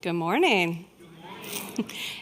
Good morning.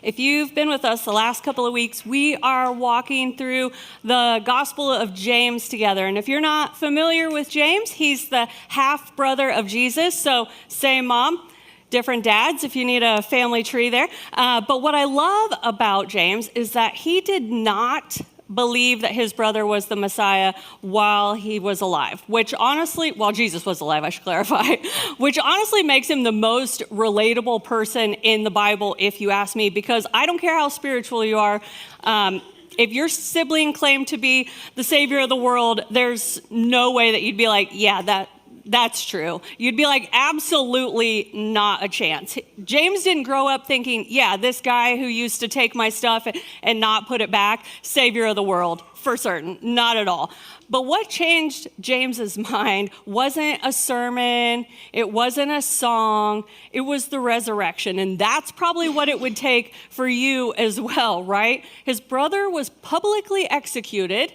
If you've been with us the last couple of weeks, we are walking through the Gospel of James together. And if you're not familiar with James, he's the half brother of Jesus. So same mom, different dads if you need a family tree there. But what I love about James is that he did not believe that his brother was the Messiah while he was alive, which honestly, while Jesus was alive, I should clarify, which honestly makes him the most relatable person in the Bible, if you ask me, because I don't care how spiritual you are. If your sibling claimed to be the savior of the world, there's no way that you'd be like, yeah, that's true. You'd be like, absolutely not a chance. James didn't grow up thinking, yeah, this guy who used to take my stuff and not put it back, savior of the world, for certain, not at all. But what changed James's mind wasn't a sermon, it wasn't a song, it was the resurrection. And that's probably what it would take for you as well, right? His brother was publicly executed,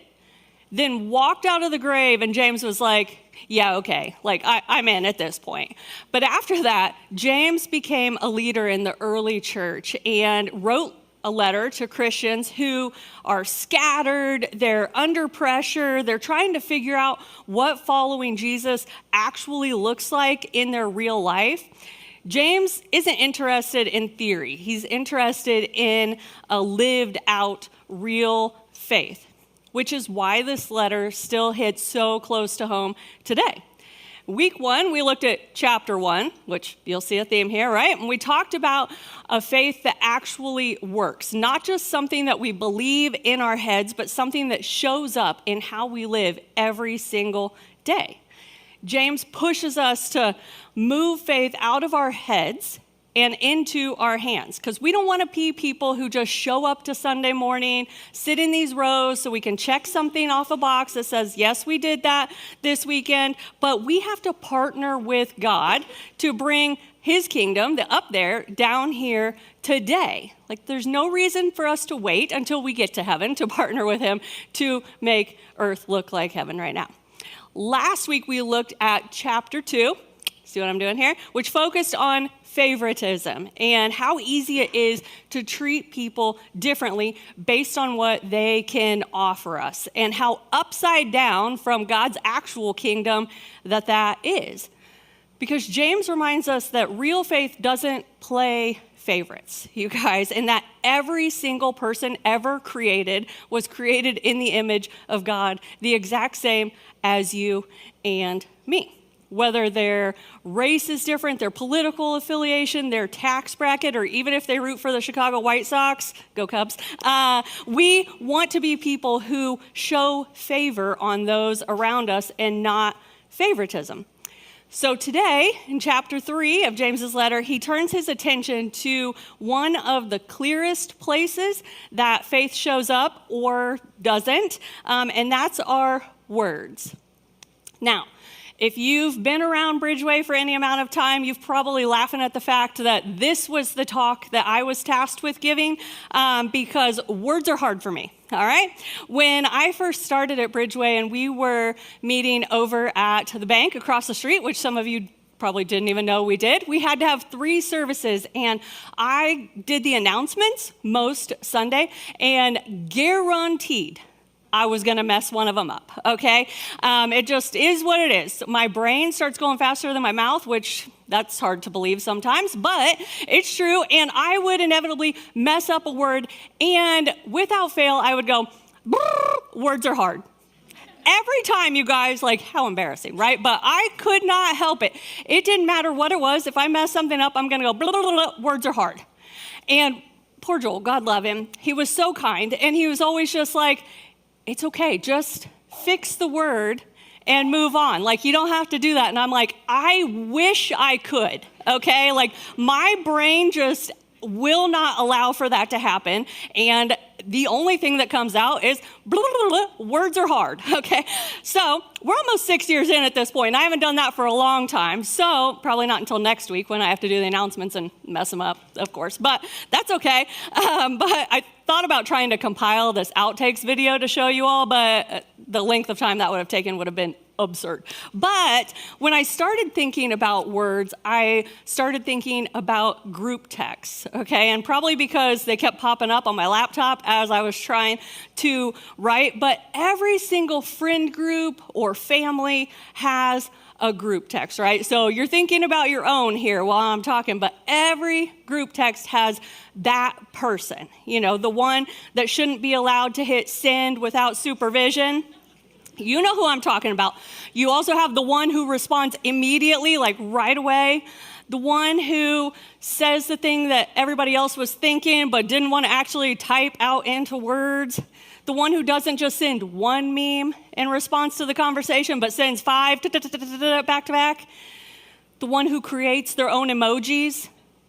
then walked out of the grave, and James was like, yeah, okay, like I'm in at this point. But after that, James became a leader in the early church and wrote a letter to Christians who are scattered, they're under pressure, they're trying to figure out what following Jesus actually looks like in their real life. James isn't interested in theory. He's interested in a lived out real faith, which is why this letter still hits so close to home today. Week 1, we looked at chapter 1, which you'll see a theme here, right? And we talked about a faith that actually works, not just something that we believe in our heads, but something that shows up in how we live every single day. James pushes us to move faith out of our heads and into our hands, because we don't want to be people who just show up to Sunday morning, sit in these rows so we can check something off a box that says, yes, we did that this weekend, but we have to partner with God to bring his kingdom, the up there, down here today. Like, there's no reason for us to wait until we get to heaven to partner with him to make earth look like heaven right now. Last week, we looked at chapter 2, see what I'm doing here, which focused on favoritism and how easy it is to treat people differently based on what they can offer us, and how upside down from God's actual kingdom that is. Because James reminds us that real faith doesn't play favorites, you guys, and that every single person ever created was created in the image of God, the exact same as you and me. Whether their race is different, their political affiliation, their tax bracket, or even if they root for the Chicago White Sox, go Cubs, we want to be people who show favor on those around us and not favoritism. So today, in chapter 3 of James's letter, he turns his attention to one of the clearest places that faith shows up or doesn't, and that's our words. Now, if you've been around Bridgeway for any amount of time, you've probably laughing at the fact that this was the talk that I was tasked with giving, because words are hard for me, all right? When I first started at Bridgeway and we were meeting over at the bank across the street, which some of you probably didn't even know we did, we had to have 3 services, and I did the announcements most Sunday, and guaranteed I was going to mess one of them up, okay? It just is what it is. My brain starts going faster than my mouth, which that's hard to believe sometimes, but it's true, and I would inevitably mess up a word, and without fail, I would go, words are hard. Every time, you guys, like, how embarrassing, right? But I could not help it. It didn't matter what it was. If I mess something up, I'm going to go, blah, blah, blah, blah, words are hard. And poor Joel, God love him, he was so kind, and he was always just like, it's okay, just fix the word and move on. Like, you don't have to do that. And I'm like, I wish I could, okay? Like, my brain just will not allow for that to happen. And the only thing that comes out is blah, blah, blah, blah, words are hard, okay? So we're almost 6 years in at this point. I haven't done that for a long time. So probably not until next week when I have to do the announcements and mess them up, of course. But that's okay. But I thought about trying to compile this outtakes video to show you all, but the length of time that would have taken would have been absurd. But when I started thinking about words, I started thinking about group texts, okay? And probably because they kept popping up on my laptop as I was trying to write, but every single friend group or family has a group text, right? So you're thinking about your own here while I'm talking, but every group text has that person, the one that shouldn't be allowed to hit send without supervision. You know who I'm talking about. You also have the one who responds immediately, like right away. The one who says the thing that everybody else was thinking but didn't want to actually type out into words. The one who doesn't just send one meme in response to the conversation, but sends 5 back to back. The one who creates their own emojis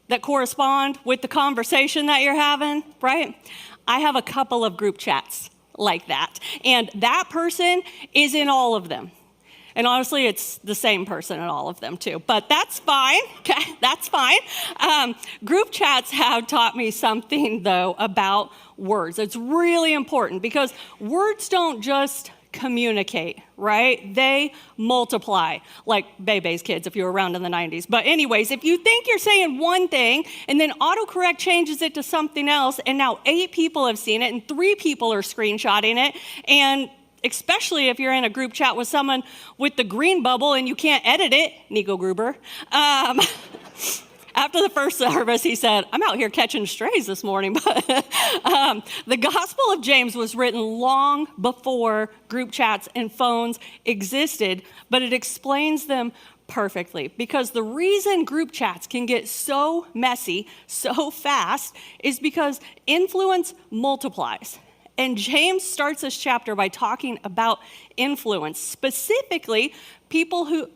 that correspond with the conversation that you're having, right? I have a couple of group chats like that. And that person is in all of them. And honestly, it's the same person in all of them too, but that's fine, okay, that's fine. Group chats have taught me something though about words. It's really important because words don't just communicate, right? They multiply, like Bebe's kids if you were around in the 90s. But anyways, if you think you're saying one thing and then autocorrect changes it to something else, and now 8 people have seen it and 3 people are screenshotting it, and especially if you're in a group chat with someone with the green bubble and you can't edit it, Nico Gruber. After the first service, he said, I'm out here catching strays this morning. But the Gospel of James was written long before group chats and phones existed, but it explains them perfectly. Because the reason group chats can get so messy so fast is because influence multiplies. And James starts this chapter by talking about influence, specifically people whose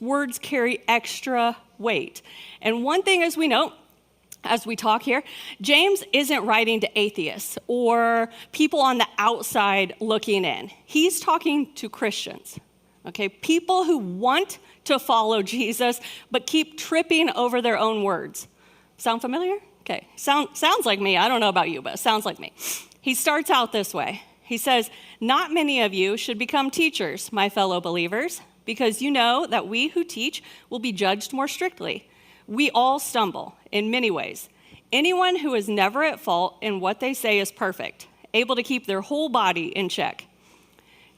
words carry extra weight. And one thing, as we know, as we talk here, James isn't writing to atheists or people on the outside looking in. He's talking to Christians, okay? People who want to follow Jesus but keep tripping over their own words. Sound familiar? Okay, sounds like me. I don't know about you, but it sounds like me. He starts out this way. He says, not many of you should become teachers, my fellow believers, because you know that we who teach will be judged more strictly. We all stumble in many ways. Anyone who is never at fault in what they say is perfect, able to keep their whole body in check.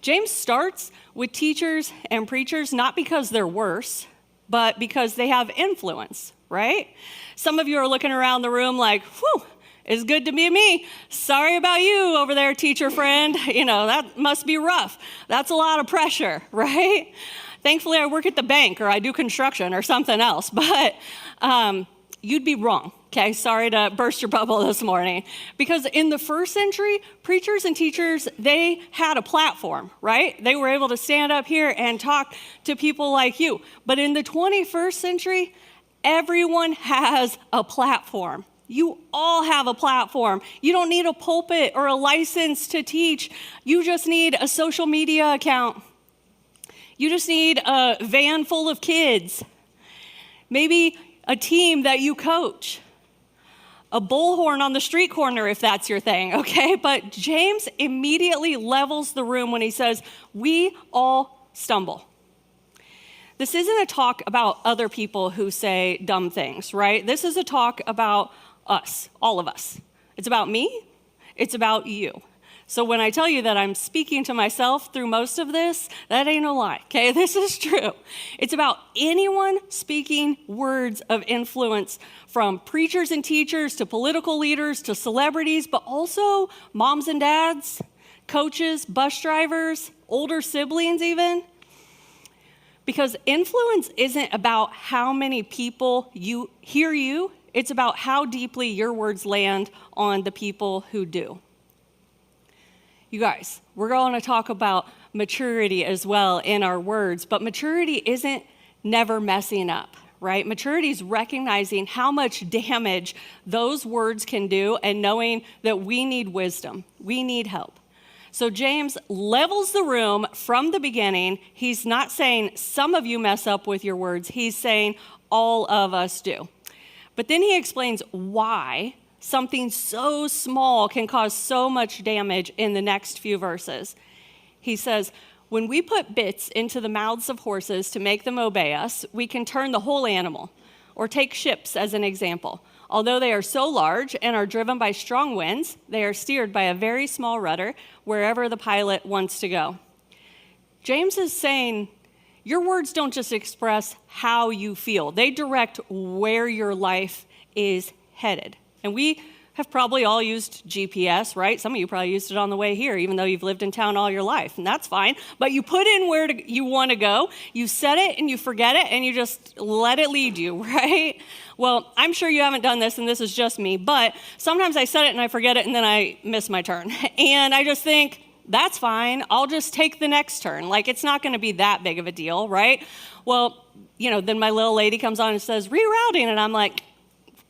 James starts with teachers and preachers not because they're worse, but because they have influence, right? Some of you are looking around the room like, whew, it's good to be me. Sorry about you over there, teacher friend. That must be rough. That's a lot of pressure, right? Thankfully, I work at the bank or I do construction or something else, but you'd be wrong, okay? Sorry to burst your bubble this morning. Because in the first century, preachers and teachers, they had a platform, right? They were able to stand up here and talk to people like you. But in the 21st century, everyone has a platform. You all have a platform. You don't need a pulpit or a license to teach. You just need a social media account. You just need a van full of kids. Maybe a team that you coach. A bullhorn on the street corner if that's your thing, okay? But James immediately levels the room when he says, we all stumble. This isn't a talk about other people who say dumb things, right? This is a talk about us, all of us. It's about me. It's about you. So when I tell you that I'm speaking to myself through most of this, that ain't no lie, okay? This is true. It's about anyone speaking words of influence, from preachers and teachers to political leaders to celebrities, but also moms and dads, coaches, bus drivers, older siblings even. Because influence isn't about how many people hear you, it's about how deeply your words land on the people who do. You guys, we're going to talk about maturity as well in our words, but maturity isn't never messing up, right? Maturity is recognizing how much damage those words can do and knowing that we need wisdom, we need help. So James levels the room from the beginning. He's not saying some of you mess up with your words. He's saying all of us do. But then he explains why something so small can cause so much damage in the next few verses. He says, When we put bits into the mouths of horses to make them obey us, we can turn the whole animal. Or take ships as an example. Although they are so large and are driven by strong winds, they are steered by a very small rudder wherever the pilot wants to go. James is saying, your words don't just express how you feel. They direct where your life is headed. And we have probably all used GPS, right? Some of you probably used it on the way here, even though you've lived in town all your life, and that's fine. But you put in where you want to go, you set it and you forget it, and you just let it lead you, right? Well, I'm sure you haven't done this, and this is just me, but sometimes I set it and I forget it, and then I miss my turn. And I just think, that's fine, I'll just take the next turn. Like, it's not going to be that big of a deal, right? Well, then my little lady comes on and says, rerouting, and I'm like,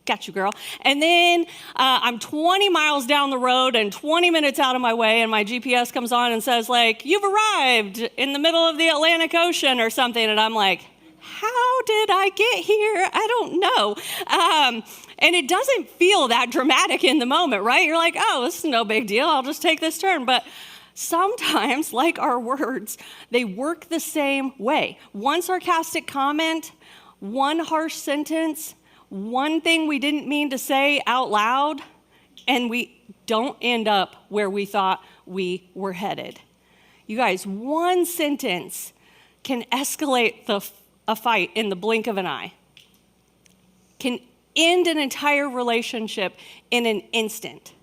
got you, girl. And then I'm 20 miles down the road and 20 minutes out of my way, and my GPS comes on and says, like, you've arrived in the middle of the Atlantic Ocean or something. And I'm like, how did I get here? I don't know. And it doesn't feel that dramatic in the moment, right? You're like, oh, this is no big deal. I'll just take this turn. But sometimes, like our words, they work the same way. One sarcastic comment, one harsh sentence, one thing we didn't mean to say out loud, and we don't end up where we thought we were headed. You guys, one sentence can escalate a fight in the blink of an eye, can end an entire relationship in an instant.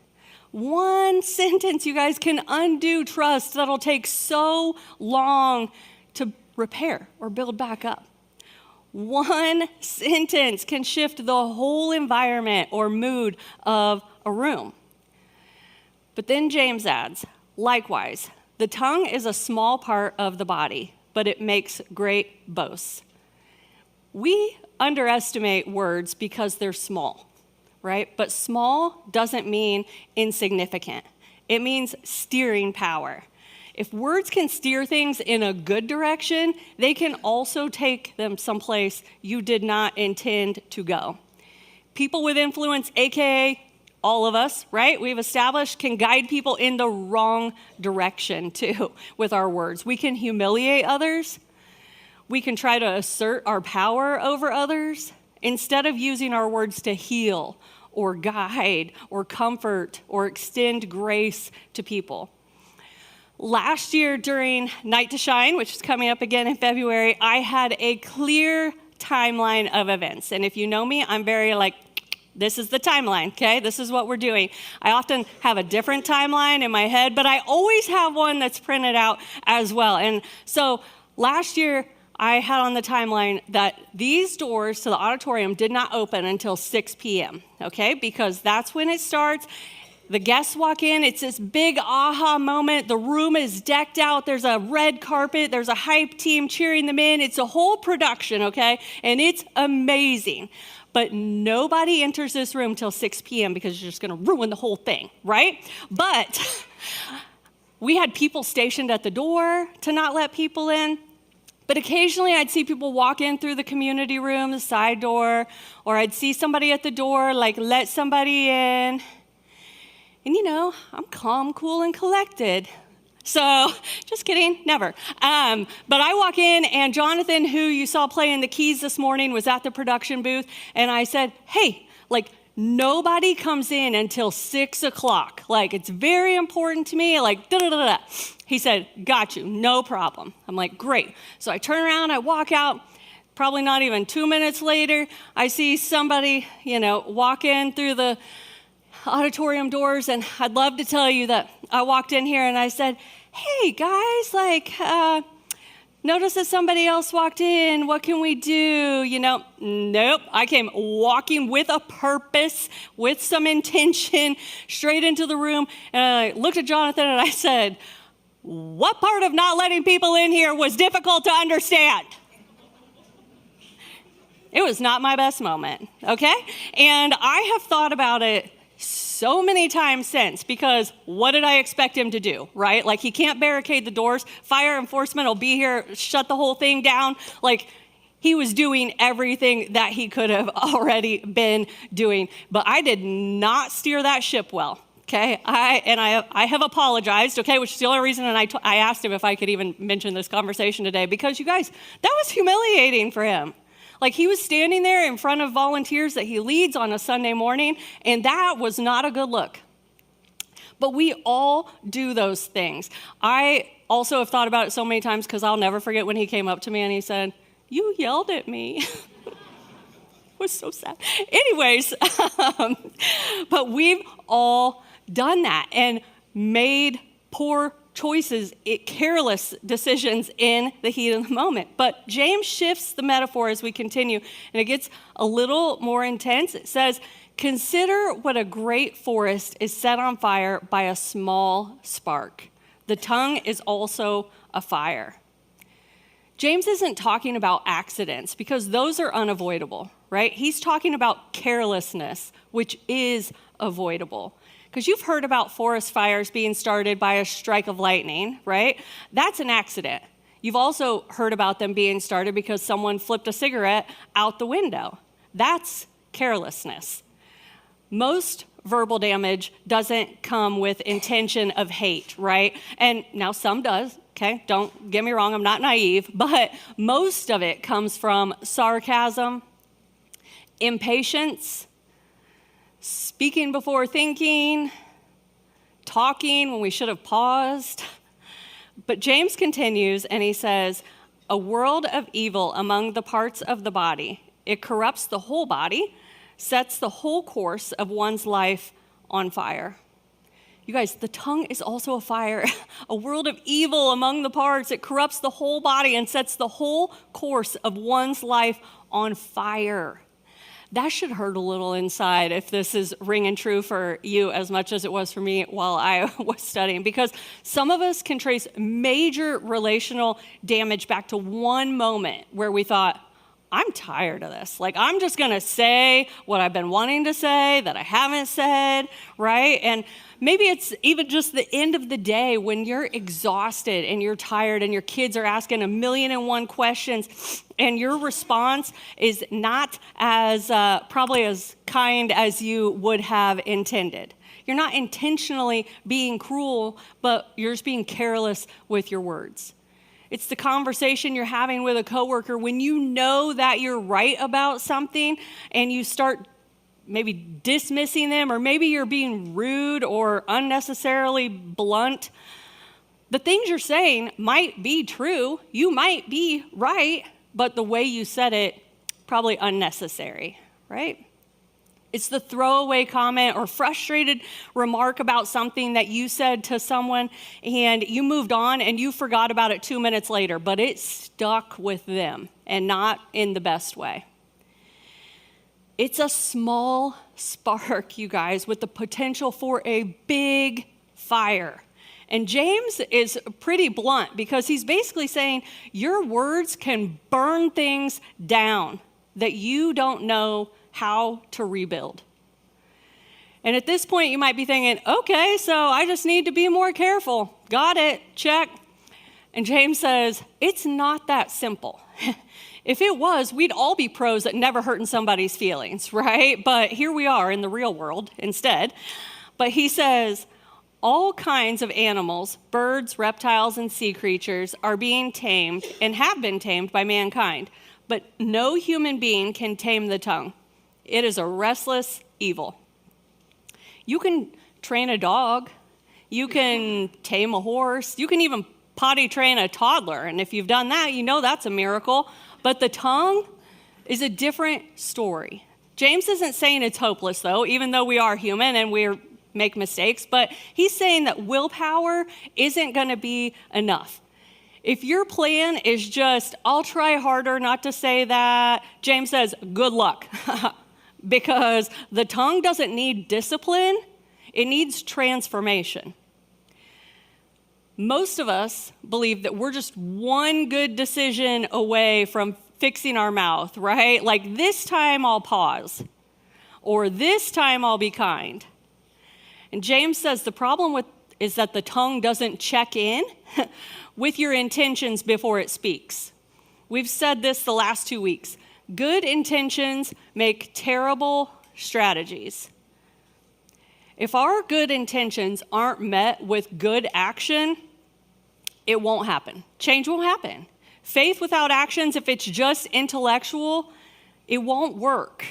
One sentence, you guys, can undo trust that'll take so long to repair or build back up. One sentence can shift the whole environment or mood of a room. But then James adds, likewise, the tongue is a small part of the body, but it makes great boasts. We underestimate words because they're small, right? But small doesn't mean insignificant. It means steering power. If words can steer things in a good direction, they can also take them someplace you did not intend to go. People with influence, AKA all of us, right? We've established can guide people in the wrong direction too with our words. We can humiliate others. We can try to assert our power over others instead of using our words to heal or guide or comfort or extend grace to people. Last year during Night to Shine, which is coming up again in February, I had a clear timeline of events. And if you know me, I'm very this is the timeline, okay? This is what we're doing. I often have a different timeline in my head, but I always have one that's printed out as well. And so last year, I had on the timeline that these doors to the auditorium did not open until 6 p.m., okay? Because that's when it starts. The guests walk in, it's this big aha moment. The room is decked out. There's a red carpet. There's a hype team cheering them in. It's a whole production, okay? And it's amazing. But nobody enters this room till 6 p.m. because you're just going to ruin the whole thing, right? But we had people stationed at the door to not let people in. But occasionally I'd see people walk in through the community room, the side door, or I'd see somebody at the door, let somebody in. And I'm calm, cool, and collected. So, just kidding, never. But I walk in, and Jonathan, who you saw playing the keys this morning, was at the production booth, and I said, hey, nobody comes in until 6 o'clock. It's very important to me, da-da-da-da. He said, got you, no problem. I'm like, great. So I turn around, I walk out. Probably not even 2 minutes later, I see somebody, walk in through the auditorium doors, and I'd love to tell you that I walked in here and I said, hey guys, notice that somebody else walked in, what can we do? Nope, I came walking with a purpose, with some intention, straight into the room, and I looked at Jonathan and I said, what part of not letting people in here was difficult to understand? It was not my best moment, okay? And I have thought about it so many times since, because what did I expect him to do, right? He can't barricade the doors. Fire enforcement will be here, shut the whole thing down. He was doing everything that he could have already been doing. But I did not steer that ship well. Okay, I have apologized, okay, which is the only reason, and I asked him if I could even mention this conversation today, because you guys, that was humiliating for him. Like, he was standing there in front of volunteers that he leads on a Sunday morning, and that was not a good look. But we all do those things. I also have thought about it so many times, because I'll never forget when he came up to me and he said, "You yelled at me." It was so sad. Anyways, but we've all done that and made poor choices, careless decisions in the heat of the moment. But James shifts the metaphor as we continue, and it gets a little more intense. It says, "Consider what a great forest is set on fire by a small spark. The tongue is also a fire." James isn't talking about accidents, because those are unavoidable, right? He's talking about carelessness, which is avoidable. Because you've heard about forest fires being started by a strike of lightning, right? That's an accident. You've also heard about them being started because someone flipped a cigarette out the window. That's carelessness. Most verbal damage doesn't come with intention of hate, right? And now some does, okay? Don't get me wrong, I'm not naive, but most of it comes from sarcasm, impatience, speaking before thinking, talking when we should have paused. But James continues and he says, "A world of evil among the parts of the body. It corrupts the whole body, sets the whole course of one's life on fire." You guys, the tongue is also a fire. A world of evil among the parts. It corrupts the whole body and sets the whole course of one's life on fire. That should hurt a little inside if this is ringing true for you as much as it was for me while I was studying, because some of us can trace major relational damage back to one moment where we thought, "I'm tired of this. Like, I'm just going to say what I've been wanting to say that I haven't said," right? And maybe it's even just the end of the day when you're exhausted and you're tired and your kids are asking 1,000,001 questions and your response is not as probably as kind as you would have intended. You're not intentionally being cruel, but you're just being careless with your words. It's the conversation you're having with a coworker when you know that you're right about something and you start maybe dismissing them, or maybe you're being rude or unnecessarily blunt. The things you're saying might be true, you might be right, but the way you said it, probably unnecessary, right? It's the throwaway comment or frustrated remark about something that you said to someone and you moved on and you forgot about it 2 minutes later, but it stuck with them and not in the best way. It's a small spark, you guys, with the potential for a big fire. And James is pretty blunt because he's basically saying your words can burn things down that you don't know how to rebuild. And at this point, you might be thinking, okay, so I just need to be more careful. Got it, check. And James says, it's not that simple. If it was, we'd all be pros at never hurting somebody's feelings, right? But here we are in the real world instead. But he says, all kinds of animals, birds, reptiles, and sea creatures are being tamed and have been tamed by mankind. But no human being can tame the tongue. It is a restless evil. You can train a dog. You can tame a horse. You can even potty train a toddler. And if you've done that, you know that's a miracle. But the tongue is a different story. James isn't saying it's hopeless, though, even though we are human and we make mistakes. But he's saying that willpower isn't going to be enough. If your plan is just, I'll try harder not to say that, James says, good luck. Because the tongue doesn't need discipline, it needs transformation. Most of us believe that we're just one good decision away from fixing our mouth, right? Like, this time I'll pause, or this time I'll be kind. And James says the problem is that the tongue doesn't check in with your intentions before it speaks. We've said this the last 2 weeks. Good intentions make terrible strategies. If our good intentions aren't met with good action, it won't happen. Change won't happen. Faith without actions, if it's just intellectual, it won't work.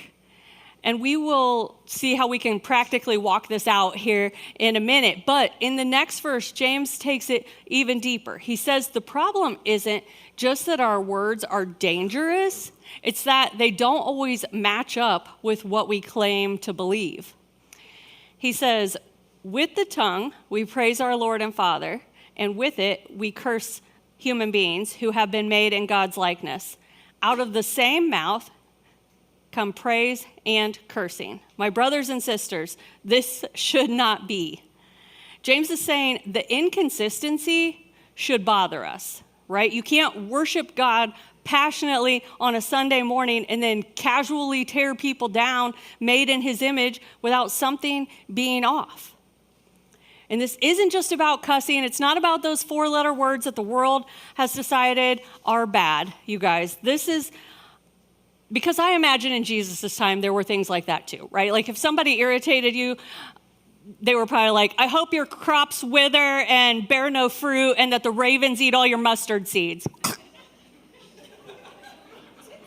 And we will see how we can practically walk this out here in a minute. But in the next verse, James takes it even deeper. He says the problem isn't just that our words are dangerous, it's that they don't always match up with what we claim to believe. He says, with the tongue, we praise our Lord and Father, and with it, we curse human beings who have been made in God's likeness. Out of the same mouth come praise and cursing. My brothers and sisters, this should not be. James is saying the inconsistency should bother us, right? You can't worship God passionately on a Sunday morning and then casually tear people down made in his image without something being off. And this isn't just about cussing. It's not about those 4-letter words that the world has decided are bad, you guys. This is because I imagine in Jesus' time there were things like that too, right? Like if somebody irritated you, they were probably like, I hope your crops wither and bear no fruit and that the ravens eat all your mustard seeds.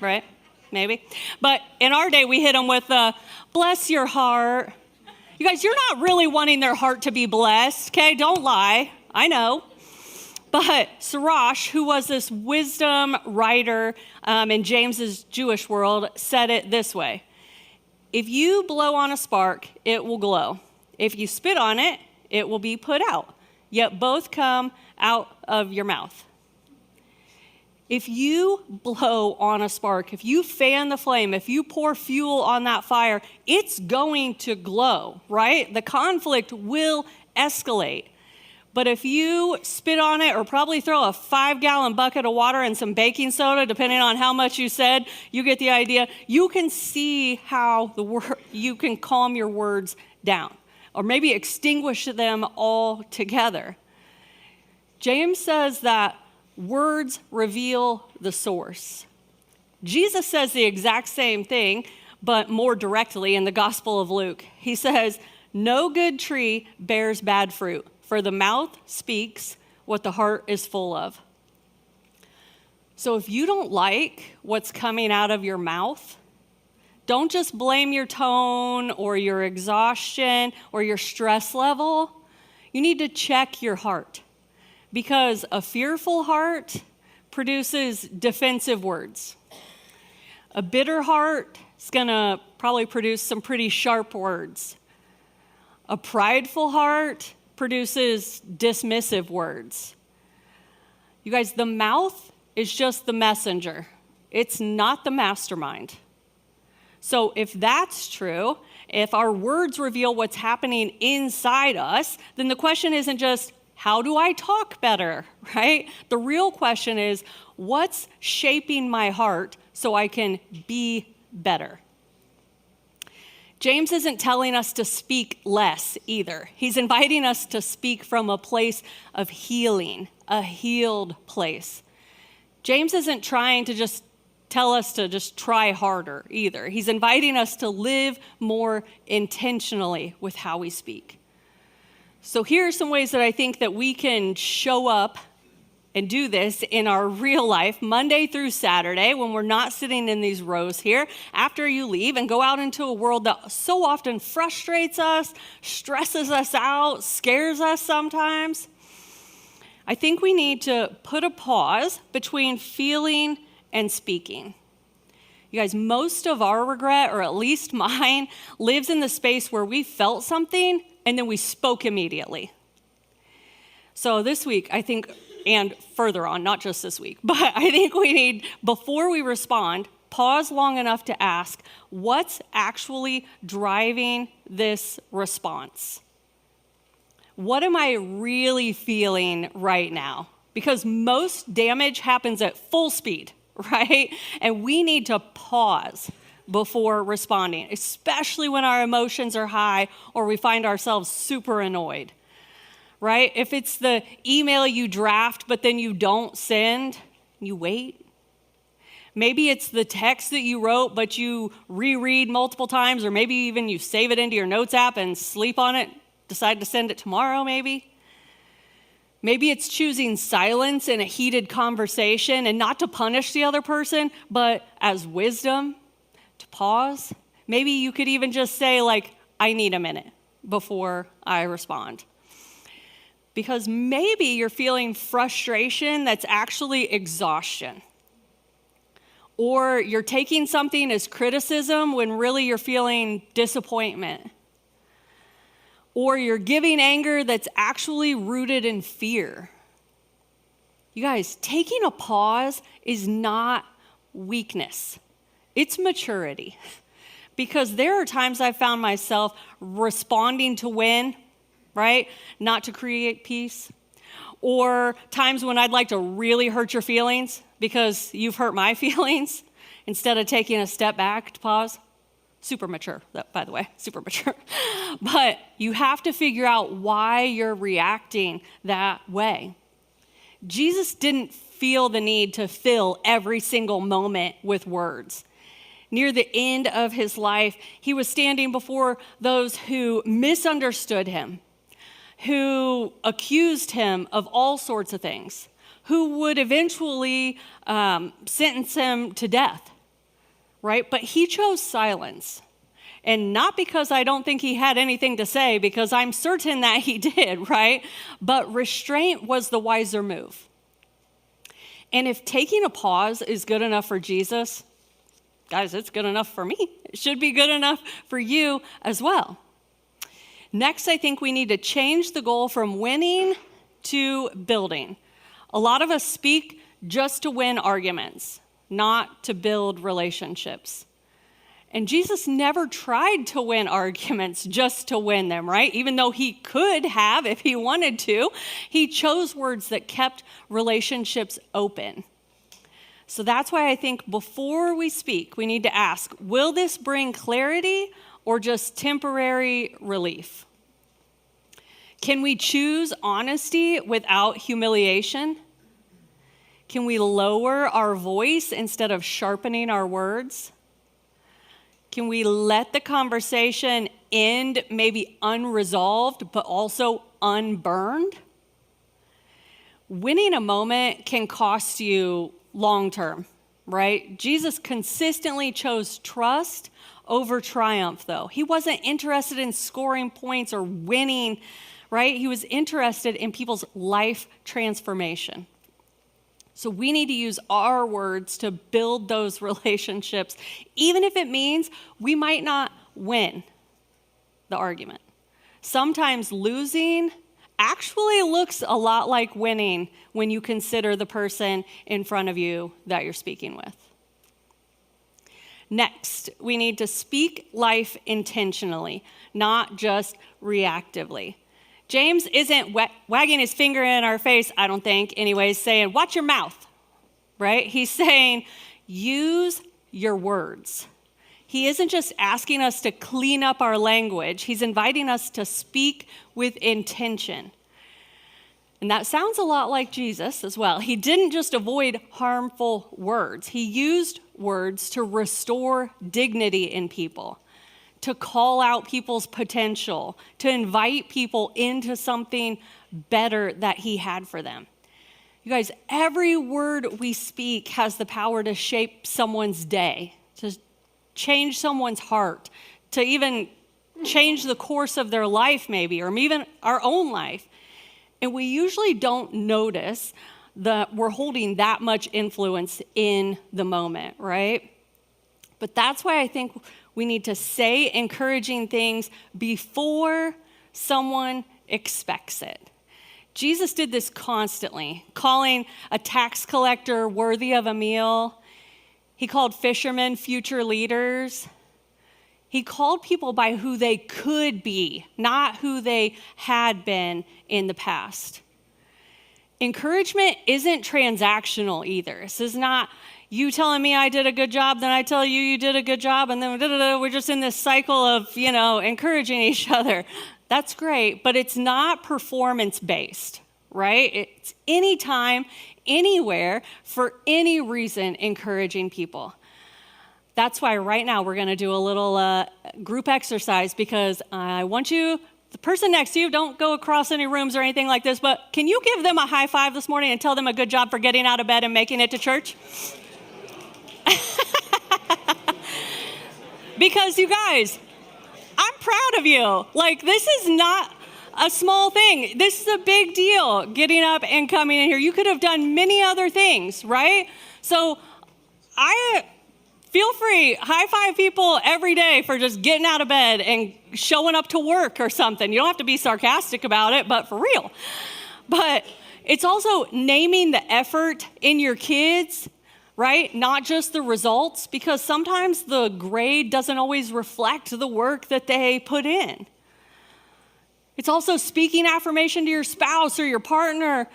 Right? Maybe. But in our day, we hit them with, bless your heart. You guys, you're not really wanting their heart to be blessed, okay? Don't lie. I know. But Sirach, who was this wisdom writer in James's Jewish world, said it this way. If you blow on a spark, it will glow. If you spit on it, it will be put out. Yet both come out of your mouth. If you blow on a spark, if you fan the flame, if you pour fuel on that fire, it's going to glow, right? The conflict will escalate. But if you spit on it or probably throw a 5-gallon bucket of water and some baking soda, depending on how much you said, you get the idea. You can see how you can calm your words down or maybe extinguish them altogether. James says that words reveal the source. Jesus says the exact same thing, but more directly in the Gospel of Luke. He says, no good tree bears bad fruit. For the mouth speaks what the heart is full of. So if you don't like what's coming out of your mouth, don't just blame your tone or your exhaustion or your stress level. You need to check your heart because a fearful heart produces defensive words. A bitter heart is going to probably produce some pretty sharp words. A prideful heart produces dismissive words. You guys, the mouth is just the messenger. It's not the mastermind. So if that's true, if our words reveal what's happening inside us, then the question isn't just, how do I talk better, right? The real question is, what's shaping my heart so I can be better? James isn't telling us to speak less either. He's inviting us to speak from a place of healing, a healed place. James isn't trying to just tell us to just try harder either. He's inviting us to live more intentionally with how we speak. So here are some ways that I think that we can show up and do this in our real life, Monday through Saturday, when we're not sitting in these rows here, after you leave and go out into a world that so often frustrates us, stresses us out, scares us sometimes. I think we need to put a pause between feeling and speaking. You guys, most of our regret, or at least mine, lives in the space where we felt something and then we spoke immediately. So this week, I think, and further on, not just this week, but I think we need, before we respond, pause long enough to ask, what's actually driving this response? What am I really feeling right now? Because most damage happens at full speed, right? And we need to pause before responding, especially when our emotions are high or we find ourselves super annoyed. Right? If it's the email you draft, but then you don't send, you wait. Maybe it's the text that you wrote, but you reread multiple times, or maybe even you save it into your notes app and sleep on it, decide to send it tomorrow, maybe. Maybe it's choosing silence in a heated conversation and not to punish the other person, but as wisdom, to pause. Maybe you could even just say, like, I need a minute before I respond. Because maybe you're feeling frustration that's actually exhaustion. Or you're taking something as criticism when really you're feeling disappointment. Or you're giving anger that's actually rooted in fear. You guys, taking a pause is not weakness. It's maturity. Because there are times I've found myself responding to win, right? Not to create peace. Or times when I'd like to really hurt your feelings because you've hurt my feelings, instead of taking a step back to pause. Super mature, by the way, super mature. But you have to figure out why you're reacting that way. Jesus didn't feel the need to fill every single moment with words. Near the end of his life, he was standing before those who misunderstood him, who accused him of all sorts of things, who would eventually sentence him to death, right? But he chose silence. And not because I don't think he had anything to say, because I'm certain that he did, right? But restraint was the wiser move. And if taking a pause is good enough for Jesus, guys, it's good enough for me. It should be good enough for you as well. Next, I think we need to change the goal from winning to building. A lot of us speak just to win arguments, not to build relationships. And Jesus never tried to win arguments just to win them, right? Even though he could have if he wanted to, he chose words that kept relationships open. So that's why I think before we speak, we need to ask, will this bring clarity or just temporary relief? Can we choose honesty without humiliation? Can we lower our voice instead of sharpening our words? Can we let the conversation end maybe unresolved, but also unburned? Winning a moment can cost you long term, right? Jesus consistently chose trust over triumph, though. He wasn't interested in scoring points or winning, right? He was interested in people's life transformation. So we need to use our words to build those relationships, even if it means we might not win the argument. Sometimes losing actually looks a lot like winning when you consider the person in front of you that you're speaking with. Next, we need to speak life intentionally, not just reactively. James isn't wagging his finger in our face, I don't think, anyways, saying, watch your mouth, right? He's saying, use your words. He isn't just asking us to clean up our language. He's inviting us to speak with intention. And that sounds a lot like Jesus as well. He didn't just avoid harmful words. He used words to restore dignity in people, to call out people's potential, to invite people into something better that he had for them. You guys, every word we speak has the power to shape someone's day, to change someone's heart, to even change the course of their life maybe, or even our own life. And we usually don't notice that we're holding that much influence in the moment, right? But that's why I think we need to say encouraging things before someone expects it. Jesus did this constantly, calling a tax collector worthy of a meal. He called fishermen future leaders. He called people by who they could be, not who they had been in the past. Encouragement isn't transactional either. This is not you telling me I did a good job, then I tell you you did a good job, and then we're just in this cycle of, encouraging each other. That's great, but it's not performance-based, right? It's anytime, anywhere, for any reason, encouraging people. That's why right now we're going to do a little group exercise, because I want you, the person next to you, don't go across any rooms or anything like this, but can you give them a high five this morning and tell them a good job for getting out of bed and making it to church? Because you guys, I'm proud of you. Like, this is not a small thing. This is a big deal, getting up and coming in here. You could have done many other things, right? So I feel free, high five people every day for just getting out of bed and showing up to work or something. You don't have to be sarcastic about it, but for real. But it's also naming the effort in your kids, right? Not just the results, because sometimes the grade doesn't always reflect the work that they put in. It's also speaking affirmation to your spouse or your partner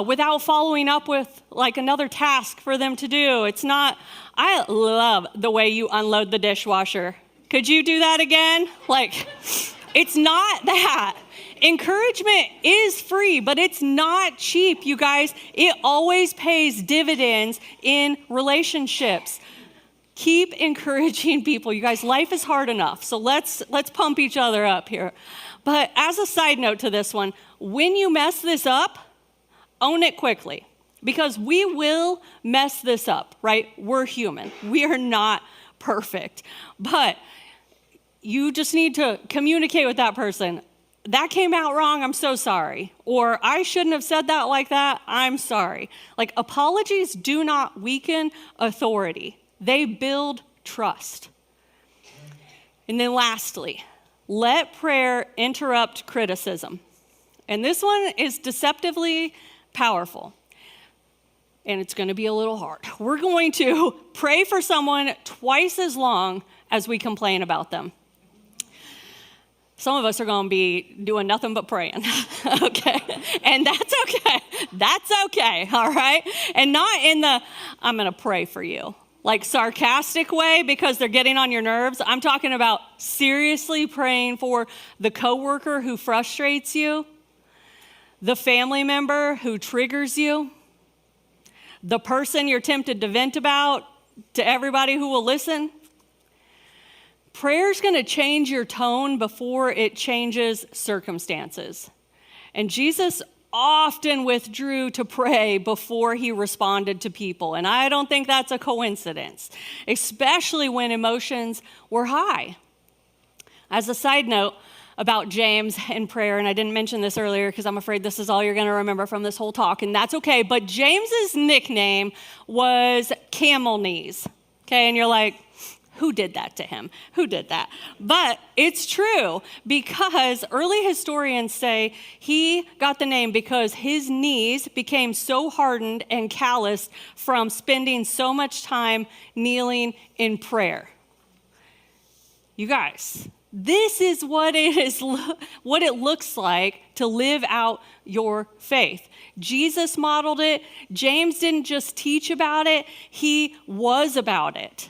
without following up with like another task for them to do. It's not, I love the way you unload the dishwasher. Could you do that again? Like, it's not that. Encouragement is free, but it's not cheap, you guys. It always pays dividends in relationships. Keep encouraging people. You guys, life is hard enough, so let's pump each other up here. But as a side note to this one, when you mess this up, own it quickly, because we will mess this up, right? We're human. We are not perfect. But you just need to communicate with that person. That came out wrong, I'm so sorry. Or I shouldn't have said that like that, I'm sorry. Like, apologies do not weaken authority. They build trust. And then lastly, let prayer interrupt criticism. And this one is deceptively powerful. And it's going to be a little hard. We're going to pray for someone twice as long as we complain about them. Some of us are going to be doing nothing but praying, okay? And that's okay. That's okay, all right? And not in the, I'm going to pray for you, like sarcastic way because they're getting on your nerves. I'm talking about seriously praying for the coworker who frustrates you, the family member who triggers you, the person you're tempted to vent about to everybody who will listen. Prayer's going to change your tone before it changes circumstances. And Jesus often withdrew to pray before he responded to people. And I don't think that's a coincidence, especially when emotions were high. As a side note about James and prayer, and I didn't mention this earlier because I'm afraid this is all you're going to remember from this whole talk, and that's okay, but James's nickname was Camel Knees. Okay, and you're like, who did that to him? Who did that? But it's true, because early historians say he got the name because his knees became so hardened and calloused from spending so much time kneeling in prayer. You guys, this is what it looks like to live out your faith. Jesus modeled it. James didn't just teach about it, he was about it.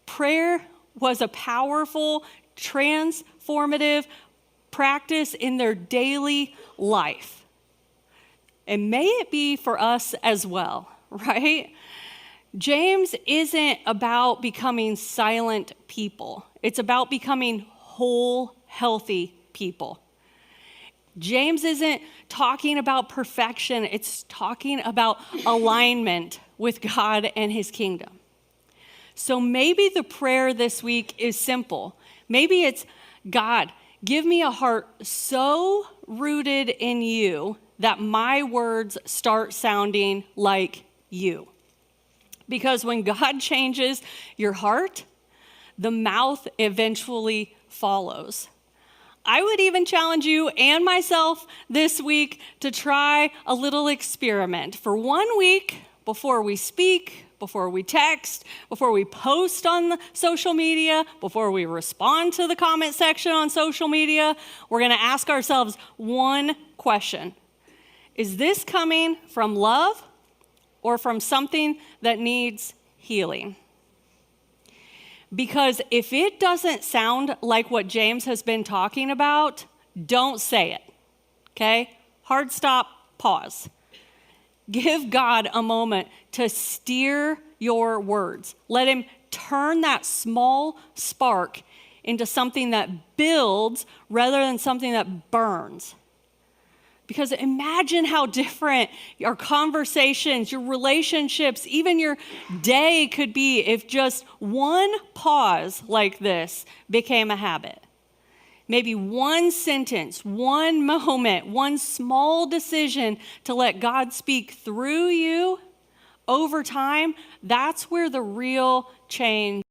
Prayer was a powerful, transformative practice in their daily life. And may it be for us as well, right? James isn't about becoming silent people. It's about becoming whole, healthy people. James isn't talking about perfection. It's talking about alignment with God and his kingdom. So maybe the prayer this week is simple. Maybe it's, God, give me a heart so rooted in you that my words start sounding like you. Because when God changes your heart, the mouth eventually follows. I would even challenge you and myself this week to try a little experiment. For 1 week, before we speak, before we text, before we post on the social media, before we respond to the comment section on social media, we're going to ask ourselves one question. Is this coming from love or from something that needs healing? Because if it doesn't sound like what James has been talking about, don't say it, okay? Hard stop, pause. Give God a moment to steer your words. Let him turn that small spark into something that builds rather than something that burns. Because imagine how different your conversations, your relationships, even your day could be if just one pause like this became a habit. Maybe one sentence, one moment, one small decision to let God speak through you over time, that's where the real change